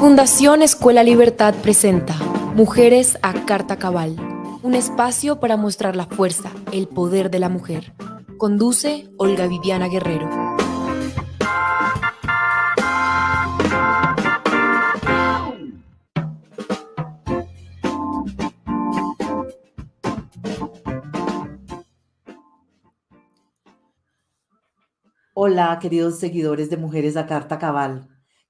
Fundación Escuela Libertad presenta Mujeres a Carta Cabal, un espacio para mostrar la fuerza, el poder de la mujer. Conduce Olga Viviana Guerrero. Hola, queridos seguidores de Mujeres a Carta Cabal.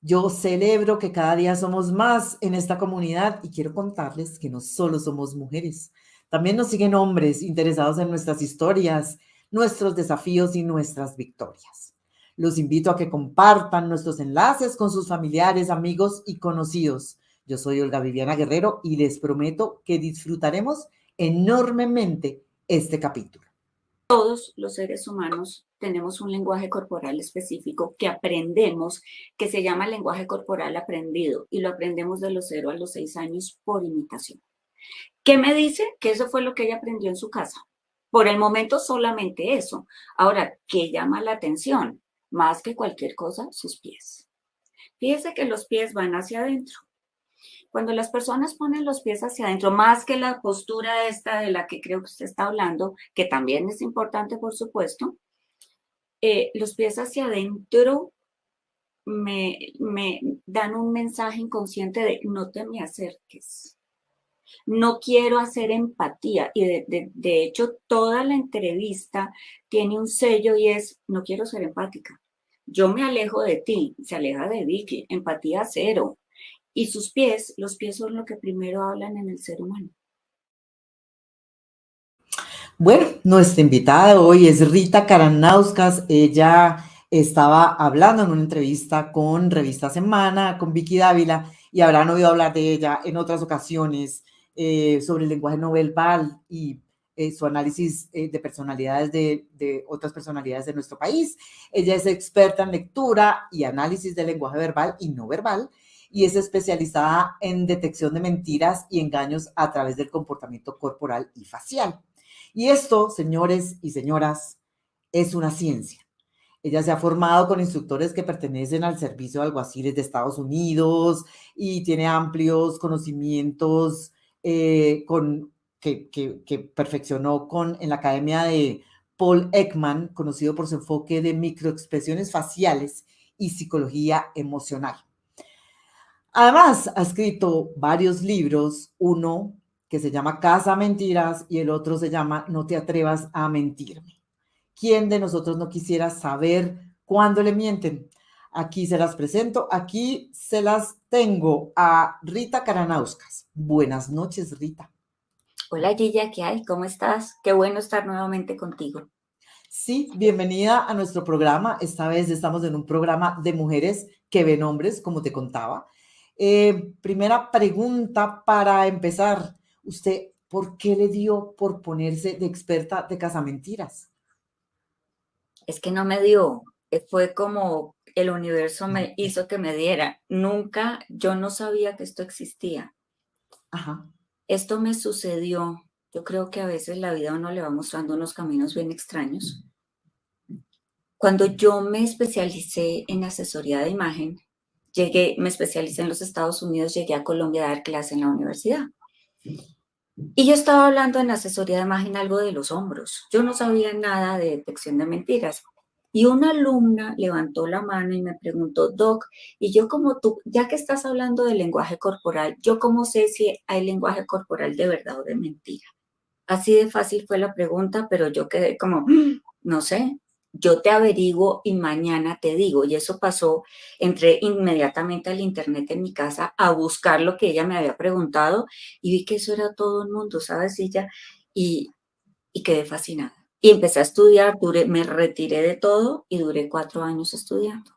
Yo celebro que cada día somos más en esta comunidad y quiero contarles que no solo somos mujeres, también nos siguen hombres interesados en nuestras historias, nuestros desafíos y nuestras victorias. Los invito a que compartan nuestros enlaces con sus familiares, amigos y conocidos. Yo soy Olga Viviana Guerrero y les prometo que disfrutaremos enormemente este capítulo. Todos los seres humanos tenemos un lenguaje corporal específico que aprendemos, que se llama lenguaje corporal aprendido, y lo aprendemos de los 0 a los 6 años por imitación. ¿Qué me dice? Que eso fue lo que ella aprendió en su casa. Por el momento solamente eso. Ahora, ¿qué llama la atención? Más que cualquier cosa, sus pies. Fíjese que los pies van hacia adentro. Cuando las personas ponen los pies hacia adentro, más que la postura esta de la que creo que usted está hablando, que también es importante, por supuesto, los pies hacia adentro me dan un mensaje inconsciente de no te me acerques. No quiero hacer empatía. Y de hecho, toda la entrevista tiene un sello y es, no quiero ser empática. Yo me alejo de ti, se aleja de Vicky, empatía cero. Y sus pies, los pies son lo que primero hablan en el ser humano. Bueno, nuestra invitada hoy es Rita Karanauskas. Ella estaba hablando en una entrevista con Revista Semana, con Vicky Dávila, y habrán oído hablar de ella en otras ocasiones sobre el lenguaje no verbal y su análisis de personalidades de otras personalidades de nuestro país. Ella es experta en lectura y análisis del lenguaje verbal y no verbal, y es especializada en detección de mentiras y engaños a través del comportamiento corporal y facial. Y esto, señores y señoras, es una ciencia. Ella se ha formado con instructores que pertenecen al Servicio de Alguaciles de Estados Unidos y tiene amplios conocimientos que perfeccionó en la Academia de Paul Ekman, conocido por su enfoque de microexpresiones faciales y psicología emocional. Además, ha escrito varios libros, uno que se llama Casa Mentiras y el otro se llama No te atrevas a mentirme. ¿Quién de nosotros no quisiera saber cuándo le mienten? Aquí se las presento, aquí se las tengo a Rita Karanauskas. Buenas noches, Rita. Hola Gilla, ¿qué hay? ¿Cómo estás? Qué bueno estar nuevamente contigo. Sí, bienvenida a nuestro programa. Esta vez estamos en un programa de mujeres que ven hombres, como te contaba. Primera pregunta para empezar. ¿Usted por qué le dio por ponerse de experta de casamentiras? Es que no me dio, fue como el universo me hizo que me diera. Nunca, yo no sabía que esto existía. Ajá. Esto me sucedió. Yo creo que a veces la vida a uno le va mostrando unos caminos bien extraños. Cuando yo me especialicé en asesoría de imagen, me especialicé en los Estados Unidos, llegué a Colombia a dar clase en la universidad. Y yo estaba hablando en asesoría de imagen algo de los hombros. Yo no sabía nada de detección de mentiras. Y una alumna levantó la mano y me preguntó, Doc, y yo como tú, ya que estás hablando de lenguaje corporal, ¿yo cómo sé si hay lenguaje corporal de verdad o de mentira? Así de fácil fue la pregunta, pero yo quedé como, no sé, yo te averiguo y mañana te digo. Y eso pasó, entré inmediatamente al internet en mi casa a buscar lo que ella me había preguntado y vi que eso era todo el mundo, ¿sabes? Y quedé fascinada. Y empecé a estudiar, me retiré de todo y duré 4 años estudiando.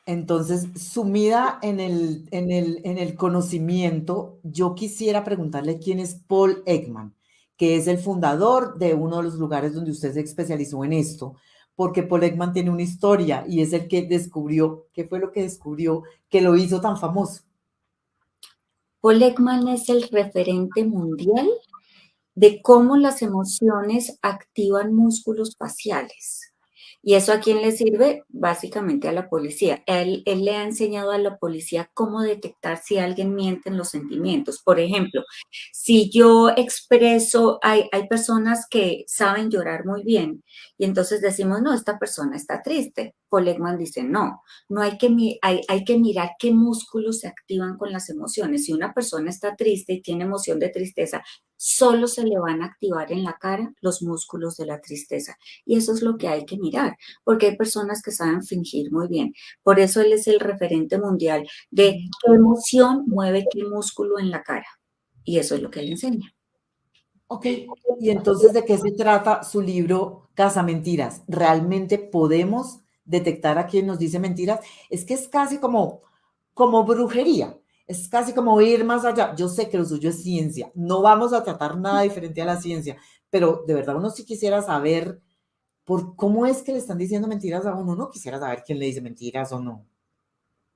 Entonces, sumida en el conocimiento, yo quisiera preguntarle quién es Paul Ekman, que es el fundador de uno de los lugares donde usted se especializó en esto, porque Paul Ekman tiene una historia y es el que descubrió, ¿qué fue lo que descubrió que lo hizo tan famoso? Paul Ekman es el referente mundial de cómo las emociones activan músculos faciales. ¿Y eso a quién le sirve? Básicamente a la policía. Él le ha enseñado a la policía cómo detectar si alguien miente en los sentimientos. Por ejemplo, si yo expreso, hay personas que saben llorar muy bien y entonces decimos, no, esta persona está triste. Paul Ekman dice, no, no hay que mirar qué músculos se activan con las emociones. Si una persona está triste y tiene emoción de tristeza, solo se le van a activar en la cara los músculos de la tristeza. Y eso es lo que hay que mirar, porque hay personas que saben fingir muy bien. Por eso él es el referente mundial de qué emoción mueve qué músculo en la cara. Y eso es lo que él enseña. Ok, y entonces, ¿de qué se trata su libro Casamentiras? ¿Realmente podemos detectar a quien nos dice mentiras? Es que es casi como brujería, es casi como ir más allá. Yo sé que lo suyo es ciencia, no vamos a tratar nada diferente a la ciencia, pero de verdad uno sí quisiera saber por cómo es que le están diciendo mentiras a uno. Uno quisiera saber quién le dice mentiras o no.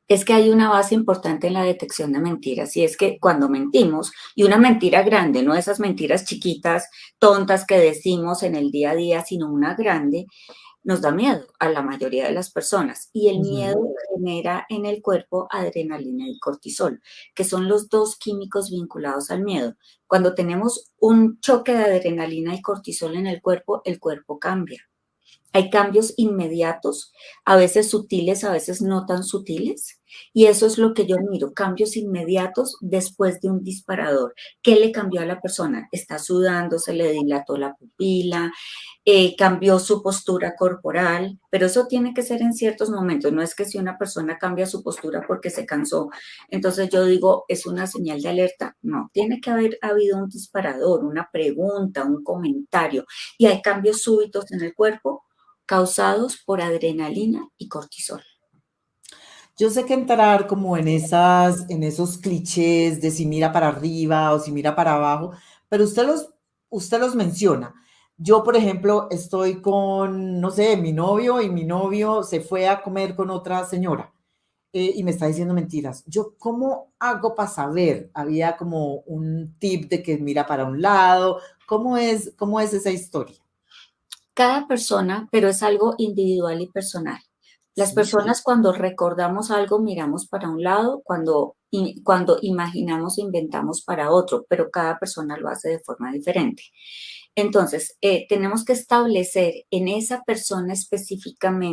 Es que hay una base importante en la detección de mentiras y es que cuando mentimos, y una mentira grande, no esas mentiras chiquitas, tontas que decimos en el día a día, sino una grande, nos da miedo a la mayoría de las personas y el miedo Ujú. genera en el cuerpo adrenalina y cortisol, que son los dos químicos vinculados al miedo. Cuando tenemos un choque de adrenalina y cortisol en el cuerpo cambia. Hay cambios inmediatos, a veces sutiles, a veces no tan sutiles, y eso es lo que yo miro, cambios inmediatos después de un disparador. ¿Qué le cambió a la persona? Está sudando, se le dilató la pupila, cambió su postura corporal, pero eso tiene que ser en ciertos momentos, no es que si una persona cambia su postura porque se cansó, entonces yo digo, es una señal de alerta, no, tiene que haber habido un disparador, una pregunta, un comentario, y hay cambios súbitos en el cuerpo causados por adrenalina y cortisol. Yo sé que entrar como en esos clichés de si mira para arriba o si mira para abajo, pero usted los menciona. Yo, por ejemplo, estoy con, no sé, mi novio y mi novio se fue a comer con otra señora y me está diciendo mentiras. Yo, ¿cómo hago para saber? Había como un tip de que mira para un lado. Cómo es esa historia? Cada persona, pero es algo individual y personal. Las Sí. personas cuando recordamos algo miramos para un lado, cuando imaginamos inventamos para otro, pero cada persona lo hace de forma diferente. Entonces, tenemos que establecer en esa persona específica,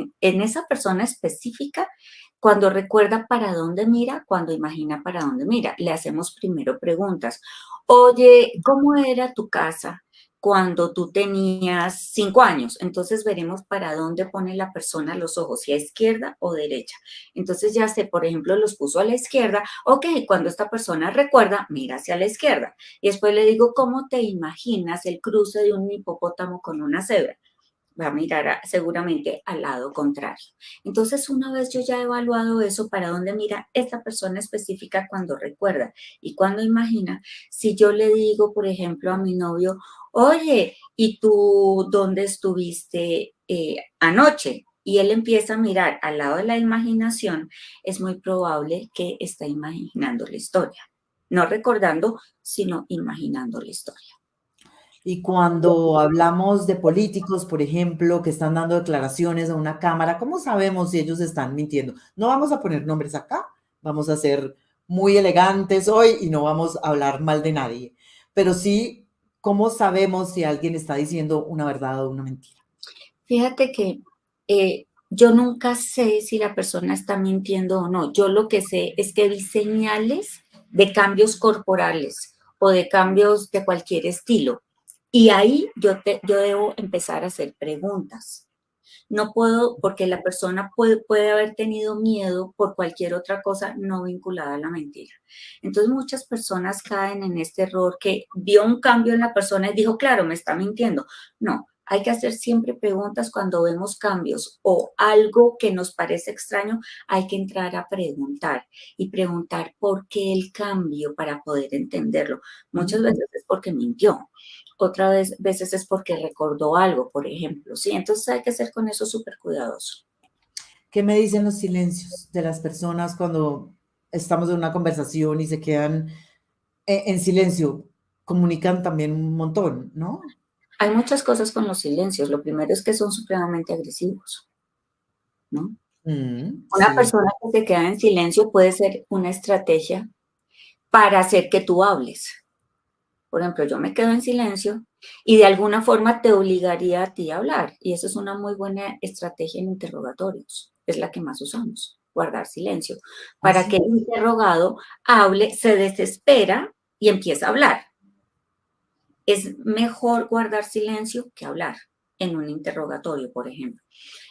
cuando recuerda para dónde mira, cuando imagina para dónde mira. Le hacemos primero preguntas. Oye, ¿cómo era tu casa cuando tú tenías 5 años? Entonces veremos para dónde pone la persona los ojos, si a izquierda o derecha. Entonces ya sé, por ejemplo, los puso a la izquierda. Ok, cuando esta persona recuerda, mira hacia la izquierda. Y después le digo, ¿cómo te imaginas el cruce de un hipopótamo con una cebra? Va a mirar seguramente al lado contrario. Entonces, una vez yo ya he evaluado eso, para dónde mira esta persona específica cuando recuerda y cuando imagina, si yo le digo, por ejemplo, a mi novio, oye, ¿y tú dónde estuviste anoche? Y él empieza a mirar al lado de la imaginación, es muy probable que está imaginando la historia. No recordando, sino imaginando la historia. Y cuando hablamos de políticos, por ejemplo, que están dando declaraciones a una cámara, ¿cómo sabemos si ellos están mintiendo? No vamos a poner nombres acá, vamos a ser muy elegantes hoy y no vamos a hablar mal de nadie, pero sí, ¿cómo sabemos si alguien está diciendo una verdad o una mentira? Fíjate que yo nunca sé si la persona está mintiendo o no. Yo lo que sé es que vi señales de cambios corporales o de cambios de cualquier estilo. Y ahí yo debo empezar a hacer preguntas. No puedo, porque la persona puede haber tenido miedo por cualquier otra cosa no vinculada a la mentira. Entonces muchas personas caen en este error que vio un cambio en la persona y dijo, claro, me está mintiendo. No, hay que hacer siempre preguntas cuando vemos cambios o algo que nos parece extraño, hay que entrar a preguntar y preguntar por qué el cambio para poder entenderlo. Muchas Mm. veces es porque mintió, veces es porque recordó algo, por ejemplo, ¿sí? Entonces hay que ser con eso súper cuidadoso. ¿Qué me dicen los silencios de las personas cuando estamos en una conversación y se quedan en silencio? Comunican también un montón, ¿no? Hay muchas cosas con los silencios. Lo primero es que son supremamente agresivos, ¿no? Una Sí. persona que se queda en silencio puede ser una estrategia para hacer que tú hables. Por ejemplo, yo me quedo en silencio y de alguna forma te obligaría a ti a hablar. Y eso es una muy buena estrategia en interrogatorios. Es la que más usamos, guardar silencio, para que Así. el interrogado hable, se desespera y empieza a hablar. Es mejor guardar silencio que hablar en un interrogatorio, por ejemplo.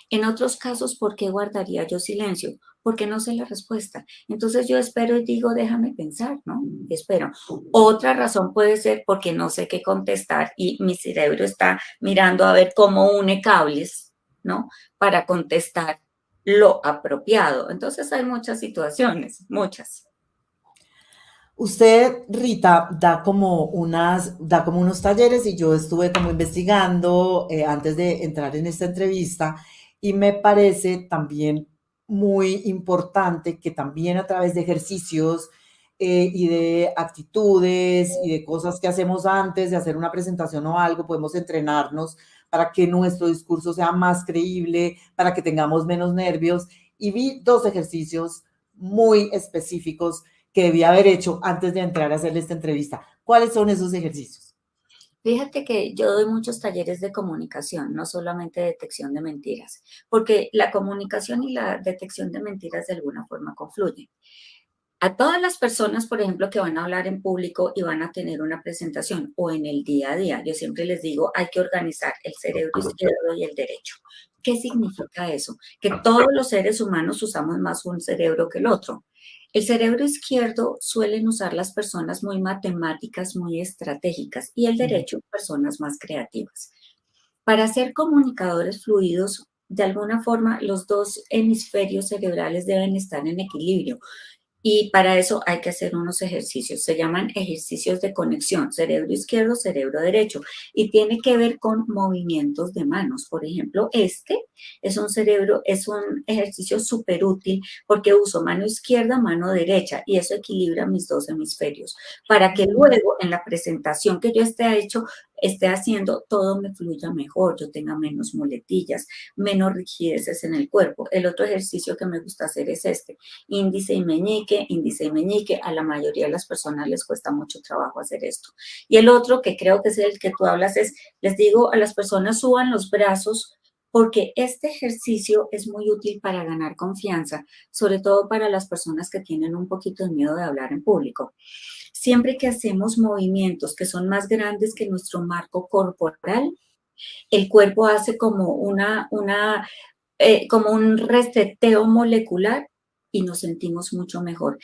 En otros casos, ¿por qué guardaría yo silencio? Porque no sé la respuesta. Entonces yo espero y digo, déjame pensar, ¿no? Espero. Otra razón puede ser porque no sé qué contestar y mi cerebro está mirando a ver cómo une cables, ¿no? Para contestar lo apropiado. Entonces hay muchas situaciones, muchas. Usted, Rita, da como unos talleres y yo estuve como investigando antes de entrar en esta entrevista y me parece también muy importante que también a través de ejercicios y de actitudes y de cosas que hacemos antes de hacer una presentación o algo, podemos entrenarnos para que nuestro discurso sea más creíble, para que tengamos menos nervios. Y vi dos ejercicios muy específicos que debía haber hecho antes de entrar a hacerle esta entrevista. ¿Cuáles son esos ejercicios? Fíjate que yo doy muchos talleres de comunicación, no solamente de detección de mentiras, porque la comunicación y la detección de mentiras de alguna forma confluyen. A todas las personas, por ejemplo, que van a hablar en público y van a tener una presentación o en el día a día, yo siempre les digo, hay que organizar el cerebro izquierdo y el derecho. ¿Qué significa eso? Que todos los seres humanos usamos más un cerebro que el otro. El cerebro izquierdo suelen usar las personas muy matemáticas, muy estratégicas, y el derecho personas más creativas. Para ser comunicadores fluidos, de alguna forma, los dos hemisferios cerebrales deben estar en equilibrio. Y para eso hay que hacer unos ejercicios, se llaman ejercicios de conexión, cerebro izquierdo, cerebro derecho, y tiene que ver con movimientos de manos. Por ejemplo, este es un ejercicio súper útil porque uso mano izquierda, mano derecha, y eso equilibra mis dos hemisferios, para que luego en la presentación que yo esté haciendo, todo me fluya mejor, yo tenga menos muletillas, menos rigideces en el cuerpo. El otro ejercicio que me gusta hacer es este índice y meñique, a la mayoría de las personas les cuesta mucho trabajo hacer esto. Y el otro, que creo que es el que tú hablas, es, les digo a las personas, suban los brazos, porque este ejercicio es muy útil para ganar confianza, sobre todo para las personas que tienen un poquito de miedo de hablar en público. Siempre que hacemos movimientos que son más grandes que nuestro marco corporal, el cuerpo hace como un reseteo molecular y nos sentimos mucho mejor.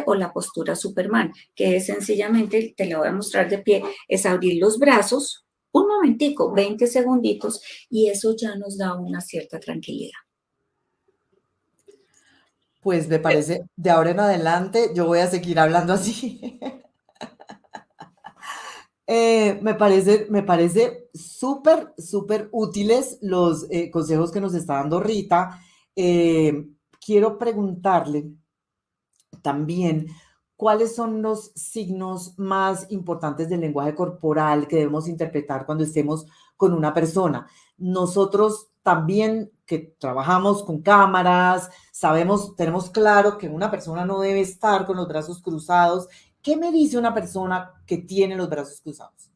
O la postura Superman, que es sencillamente, te la voy a mostrar de pie, es abrir los brazos un momentico, 20 segunditos, y eso ya nos da una cierta tranquilidad. Pues me parece, de ahora en adelante, yo voy a seguir hablando así. Me parece súper, súper útiles los consejos que nos está dando Rita. Quiero preguntarle también cuáles son los signos más importantes del lenguaje corporal que debemos interpretar cuando estemos con una persona. Nosotros también que trabajamos con cámaras, sabemos, tenemos claro que una persona no debe estar con los brazos cruzados. ¿Qué me dice una persona que tiene los brazos cruzados?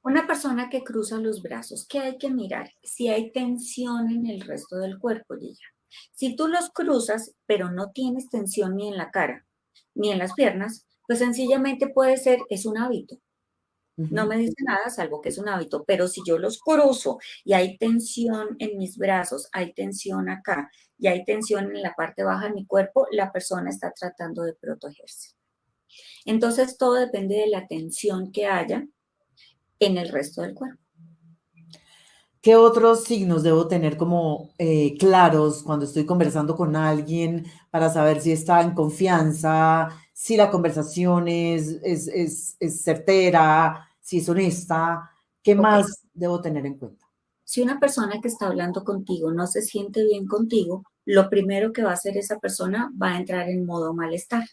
Una persona que cruza los brazos, ¿qué hay que mirar? Si hay tensión en el resto del cuerpo, Gilla. Si tú los cruzas, pero no tienes tensión ni en la cara, ni en las piernas, pues sencillamente puede ser, es un hábito. No Ujú. me dice nada, salvo que es un hábito, pero si yo los cruzo y hay tensión en mis brazos, hay tensión acá y hay tensión en la parte baja de mi cuerpo, la persona está tratando de protegerse. Entonces, todo depende de la tensión que haya en el resto del cuerpo. ¿Qué otros signos debo tener como claros cuando estoy conversando con alguien para saber si está en confianza, si la conversación es certera, si es honesta? ¿Qué Ok, más debo tener en cuenta? si una persona que está hablando contigo no se siente bien contigo, lo primero que va a hacer esa persona va a entrar en modo malestar.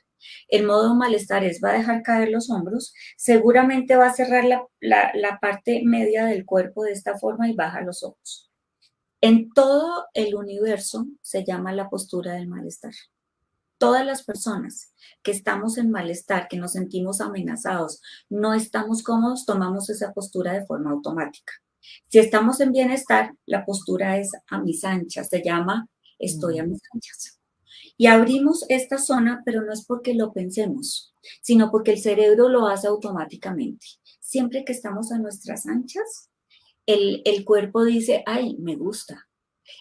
El modo malestar va a dejar caer los hombros, seguramente va a cerrar la parte media del cuerpo de esta forma y baja los ojos. En todo el universo se llama la postura del malestar. Todas las personas que estamos en malestar, que nos sentimos amenazados, no estamos cómodos, tomamos esa postura de forma automática. Si estamos en bienestar, la postura es a mis anchas, se llama estoy a mis anchas. Y abrimos esta zona, pero no es porque lo pensemos, sino porque el cerebro lo hace automáticamente. Siempre que estamos a nuestras anchas, el cuerpo dice, ay, me gusta.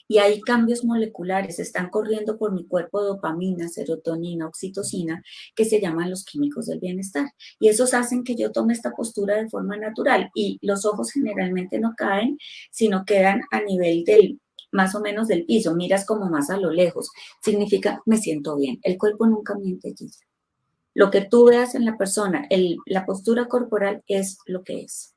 Y hay cambios moleculares, están corriendo por mi cuerpo dopamina, serotonina, oxitocina, que se llaman los químicos del bienestar. Y esos hacen que yo tome esta postura de forma natural. Y los ojos generalmente no caen, sino quedan a nivel del, más o menos del piso. Miras como más a lo lejos. Significa, me siento bien. El cuerpo nunca miente, Gilla. Lo que tú veas en la persona, la postura corporal es lo que es.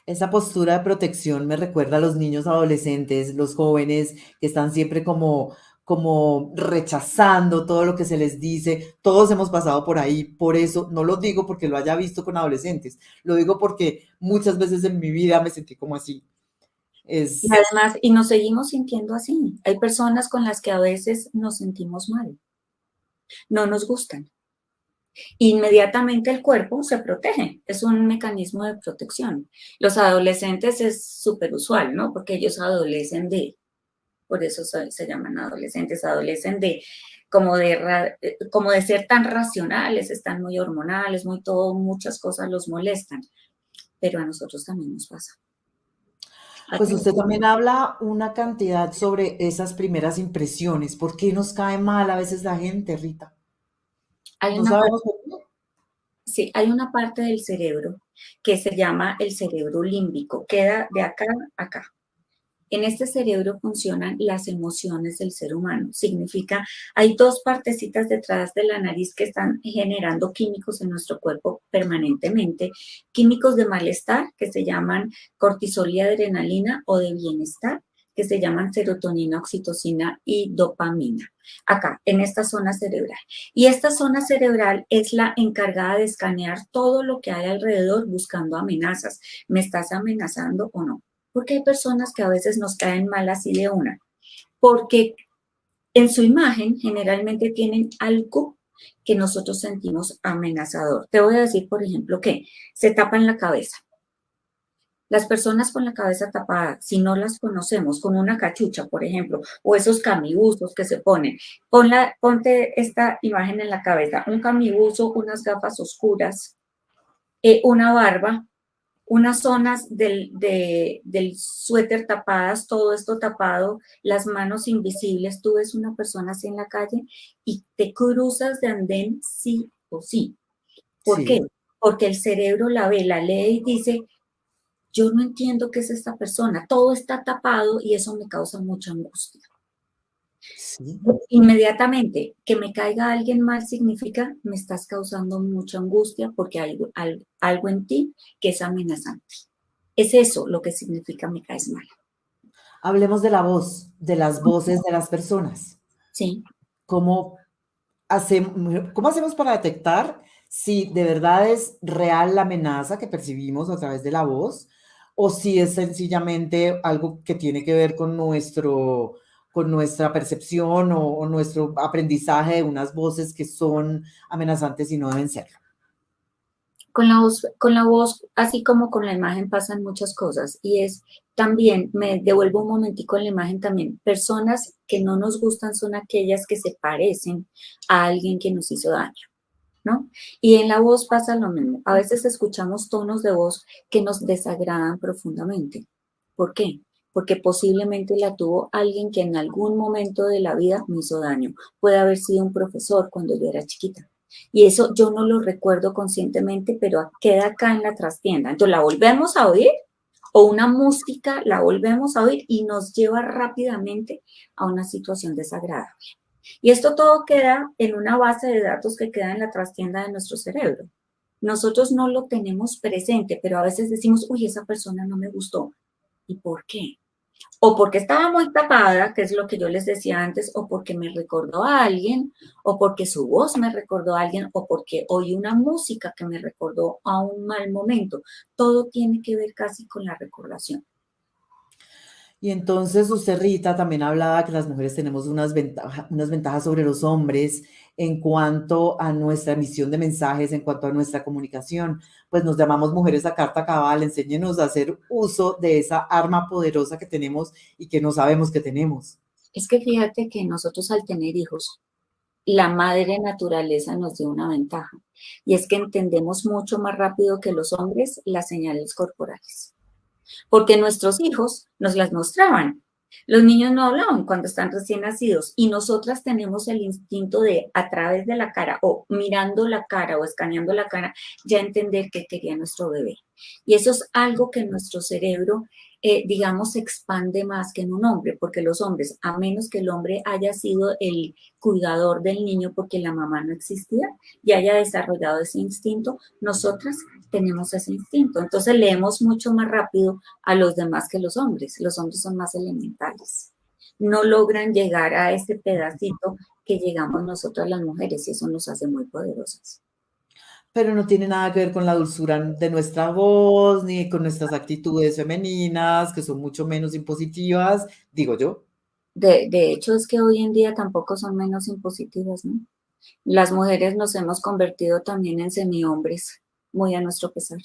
Esa postura de protección me recuerda a los niños adolescentes, los jóvenes que están siempre como rechazando todo lo que se les dice. Todos hemos pasado por ahí, por eso no lo digo porque lo haya visto con adolescentes, lo digo porque muchas veces en mi vida me sentí como así. Y además, y nos seguimos sintiendo así. Hay personas con las que a veces nos sentimos mal, no nos gustan. Inmediatamente el cuerpo se protege, es un mecanismo de protección. Los adolescentes es súper usual, ¿no? Porque ellos adolecen por eso se llaman adolescentes, adolecen como de ser tan racionales, están muy hormonales, muy todo, muchas cosas los molestan, pero a nosotros también nos pasa. Pues usted también habla una cantidad sobre esas primeras impresiones. ¿Por qué nos cae mal a veces la gente, Rita? No sabemos por qué. Sí, hay una parte del cerebro que se llama el cerebro límbico, queda de acá a acá. En este cerebro funcionan las emociones del ser humano. Significa, hay dos partecitas detrás de la nariz que están generando químicos en nuestro cuerpo permanentemente. Químicos de malestar, que se llaman cortisol y adrenalina, o de bienestar, que se llaman serotonina, oxitocina y dopamina. Acá, en esta zona cerebral. Y esta zona cerebral es la encargada de escanear todo lo que hay alrededor buscando amenazas. ¿Me estás amenazando o no? Porque hay personas que a veces nos caen mal así de una, porque en su imagen generalmente tienen algo que nosotros sentimos amenazador. Te voy a decir, por ejemplo, que se tapan la cabeza. Las personas con la cabeza tapada, si no las conocemos, con una cachucha, por ejemplo, o esos camibusos que se ponen, ponte esta imagen en la cabeza, un camibuzo, unas gafas oscuras, una barba, unas zonas del suéter tapadas, todo esto tapado, las manos invisibles. Tú ves una persona así en la calle y te cruzas de andén sí o sí. ¿Por qué? Porque el cerebro la ve, la lee y dice, yo no entiendo qué es esta persona, todo está tapado y eso me causa mucha angustia. Sí. Inmediatamente, que me caiga alguien mal significa me estás causando mucha angustia porque hay algo en ti que es amenazante. Es eso lo que significa me caes mal. Hablemos de la voz, de las voces de las personas. Sí. ¿Cómo hacemos para detectar si de verdad es real la amenaza que percibimos a través de la voz o si es sencillamente algo que tiene que ver con nuestra percepción o nuestro aprendizaje de unas voces que son amenazantes y no deben serlo? Con la voz, así como con la imagen, pasan muchas cosas. Y es también, me devuelvo un momentico en la imagen también, personas que no nos gustan son aquellas que se parecen a alguien que nos hizo daño, ¿no? Y en la voz pasa lo mismo. A veces escuchamos tonos de voz que nos desagradan profundamente. ¿Por qué? Porque posiblemente la tuvo alguien que en algún momento de la vida me hizo daño. Puede haber sido un profesor cuando yo era chiquita. Y eso yo no lo recuerdo conscientemente, pero queda acá en la trastienda. Entonces la volvemos a oír o una música la volvemos a oír y nos lleva rápidamente a una situación desagradable. Y esto todo queda en una base de datos que queda en la trastienda de nuestro cerebro. Nosotros no lo tenemos presente, pero a veces decimos, uy, esa persona no me gustó. ¿Y por qué? O porque estaba muy tapada, que es lo que yo les decía antes, o porque me recordó a alguien, o porque su voz me recordó a alguien, o porque oí una música que me recordó a un mal momento. Todo tiene que ver casi con la recordación. Y entonces usted, Rita, también hablaba que las mujeres tenemos unas ventajas sobre los hombres en cuanto a nuestra emisión de mensajes, en cuanto a nuestra comunicación. Pues nos llamamos mujeres a carta cabal, enséñenos a hacer uso de esa arma poderosa que tenemos y que no sabemos que tenemos. Es que fíjate que nosotros al tener hijos, la madre naturaleza nos dio una ventaja, y es que entendemos mucho más rápido que los hombres las señales corporales, porque nuestros hijos nos las mostraban. Los niños no hablaban cuando están recién nacidos y nosotras tenemos el instinto de a través de la cara o mirando la cara o escaneando la cara ya entender qué quería nuestro bebé. Y eso es algo que nuestro cerebro, digamos, se expande más que en un hombre, porque los hombres, a menos que el hombre haya sido el cuidador del niño porque la mamá no existía y haya desarrollado ese instinto, nosotras tenemos ese instinto. Entonces leemos mucho más rápido a los demás que los hombres. Los hombres son más elementales. No logran llegar a ese pedacito que llegamos nosotras las mujeres y eso nos hace muy poderosas. Pero no tiene nada que ver con la dulzura de nuestra voz, ni con nuestras actitudes femeninas, que son mucho menos impositivas, digo yo. De hecho, es que hoy en día tampoco son menos impositivas, ¿no? Las mujeres nos hemos convertido también en semi-hombres, muy a nuestro pesar.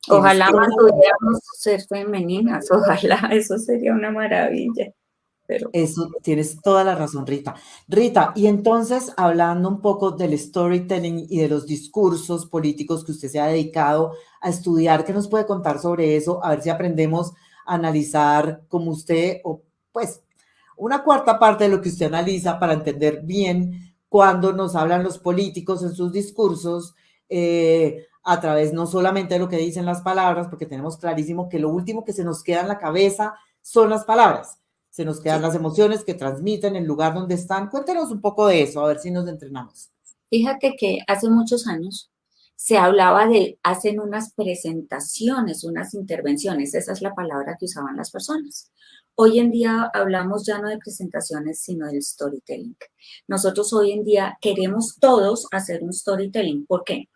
Tienes Ojalá toda la mantuviéramos ser femeninas, ojalá, eso sería una maravilla, pero Eso, tienes toda la razón, Rita. Rita, y entonces hablando un poco del storytelling y de los discursos políticos que usted se ha dedicado a estudiar, ¿qué nos puede contar sobre eso? A ver si aprendemos a analizar como usted, o pues una cuarta parte de lo que usted analiza para entender bien cuando nos hablan los políticos en sus discursos, a través no solamente de lo que dicen las palabras, porque tenemos clarísimo que lo último que se nos queda en la cabeza son las palabras, se nos quedan sí. las emociones que transmiten, el lugar donde están. Cuéntenos un poco de eso, a ver si nos entrenamos. Fíjate que hace muchos años se hablaba de, hacen unas presentaciones, unas intervenciones, esa es la palabra que usaban las personas. Hoy en día hablamos ya no de presentaciones, sino del storytelling. Nosotros hoy en día queremos todos hacer un storytelling. ¿Por qué?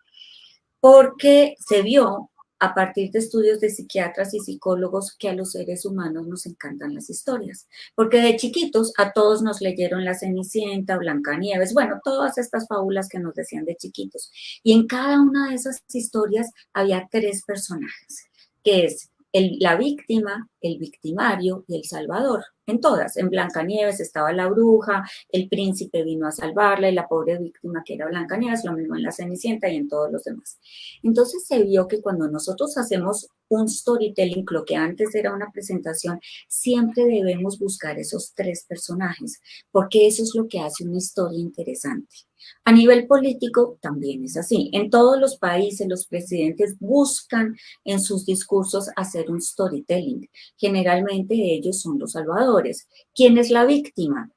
Porque se vio a partir de estudios de psiquiatras y psicólogos que a los seres humanos nos encantan las historias, porque de chiquitos a todos nos leyeron La Cenicienta, Blancanieves, bueno, todas estas fábulas que nos decían de chiquitos. Y en cada una de esas historias había tres personajes, que es la víctima, el victimario y el salvador. En todas, en Blancanieves estaba la bruja, el príncipe vino a salvarla y la pobre víctima que era Blancanieves, lo mismo en La Cenicienta y en todos los demás. Entonces se vio que cuando nosotros hacemos un storytelling, lo que antes era una presentación, siempre debemos buscar esos tres personajes, porque eso es lo que hace una historia interesante. A nivel político también es así. En todos los países los presidentes buscan en sus discursos hacer un storytelling. Generalmente ellos son los salvadores. ¿Quién es la víctima?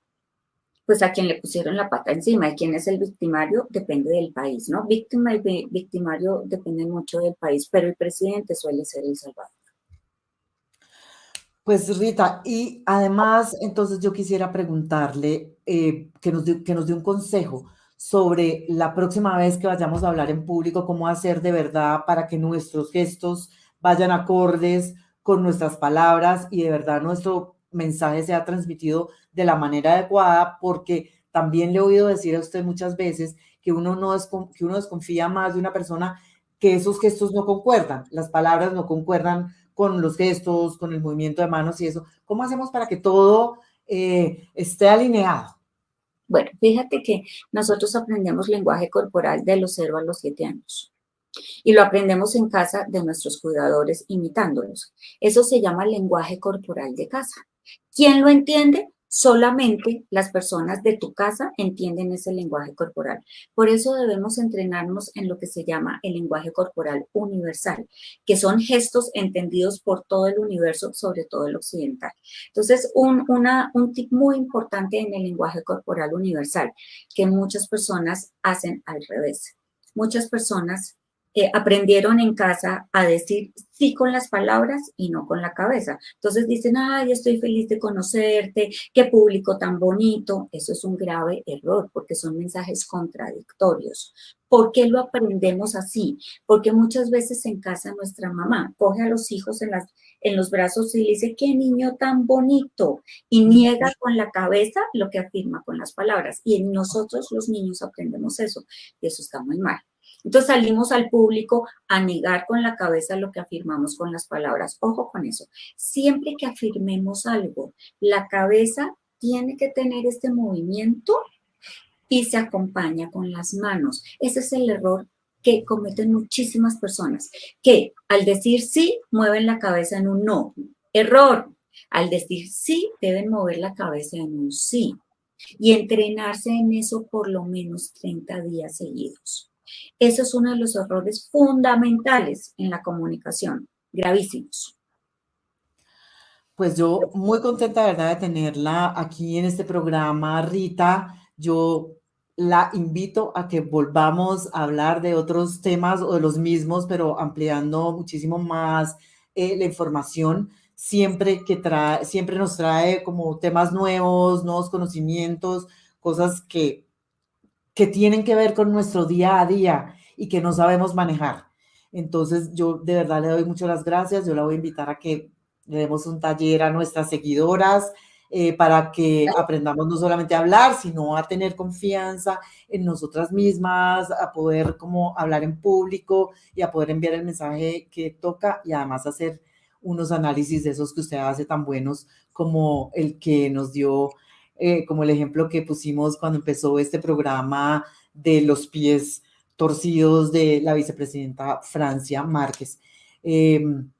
Pues a quien le pusieron la pata encima. ¿Y quién es el victimario? Depende del país, ¿no? Víctima y victimario dependen mucho del país, pero el presidente suele ser el salvador. Pues Rita, y además, entonces yo quisiera preguntarle que nos dé un consejo sobre la próxima vez que vayamos a hablar en público, cómo hacer de verdad para que nuestros gestos vayan acordes con nuestras palabras y de verdad nuestro mensaje sea transmitido de la manera adecuada, porque también le he oído decir a usted muchas veces que que uno desconfía más de una persona que esos gestos no concuerdan, las palabras no concuerdan con los gestos, con el movimiento de manos y eso. ¿Cómo hacemos para que todo esté alineado? Bueno, fíjate que nosotros aprendemos lenguaje corporal de los 0 a los 7 años y lo aprendemos en casa de nuestros cuidadores imitándolos. Eso se llama lenguaje corporal de casa. ¿Quién lo entiende? Solamente las personas de tu casa entienden ese lenguaje corporal. Por eso debemos entrenarnos en lo que se llama el lenguaje corporal universal, que son gestos entendidos por todo el universo, sobre todo el occidental. Entonces, un tip muy importante en el lenguaje corporal universal, que muchas personas hacen al revés. Muchas personas aprendieron en casa a decir sí con las palabras y no con la cabeza. Entonces dicen, ay, estoy feliz de conocerte, qué público tan bonito. Eso es un grave error porque son mensajes contradictorios. ¿Por qué lo aprendemos así? Porque muchas veces en casa nuestra mamá coge a los hijos en los brazos y le dice, qué niño tan bonito, y niega con la cabeza lo que afirma con las palabras. Y en nosotros los niños aprendemos eso, y eso está muy mal. Entonces salimos al público a negar con la cabeza lo que afirmamos con las palabras. Ojo con eso. Siempre que afirmemos algo, la cabeza tiene que tener este movimiento y se acompaña con las manos. Ese es el error que cometen muchísimas personas, que al decir sí, mueven la cabeza en un no. Error. Al decir sí, deben mover la cabeza en un sí. Y entrenarse en eso por lo menos 30 días seguidos. Eso es uno de los errores fundamentales en la comunicación, gravísimos. Pues yo muy contenta, ¿verdad?, de tenerla aquí en este programa, Rita. Yo la invito a que volvamos a hablar de otros temas o de los mismos, pero ampliando muchísimo más la información, siempre nos trae como temas nuevos, nuevos conocimientos, cosas que tienen que ver con nuestro día a día y que no sabemos manejar. Entonces, yo de verdad le doy muchas las gracias. Yo la voy a invitar a que le demos un taller a nuestras seguidoras para que aprendamos no solamente a hablar, sino a tener confianza en nosotras mismas, a poder como hablar en público y a poder enviar el mensaje que toca y además hacer unos análisis de esos que usted hace tan buenos como el que nos dio como el ejemplo que pusimos cuando empezó este programa de los pies torcidos de la vicepresidenta Francia Márquez.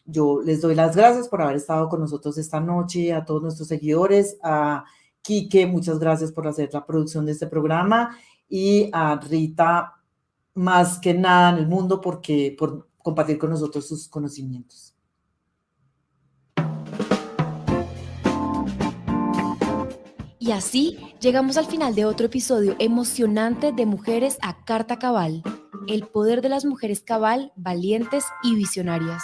Yo les doy las gracias por haber estado con nosotros esta noche, a todos nuestros seguidores, a Quique, muchas gracias por hacer la producción de este programa, y a Rita, más que nada en el mundo, por compartir con nosotros sus conocimientos. Y así llegamos al final de otro episodio emocionante de Mujeres a Carta Cabal, el poder de las mujeres cabal, valientes y visionarias.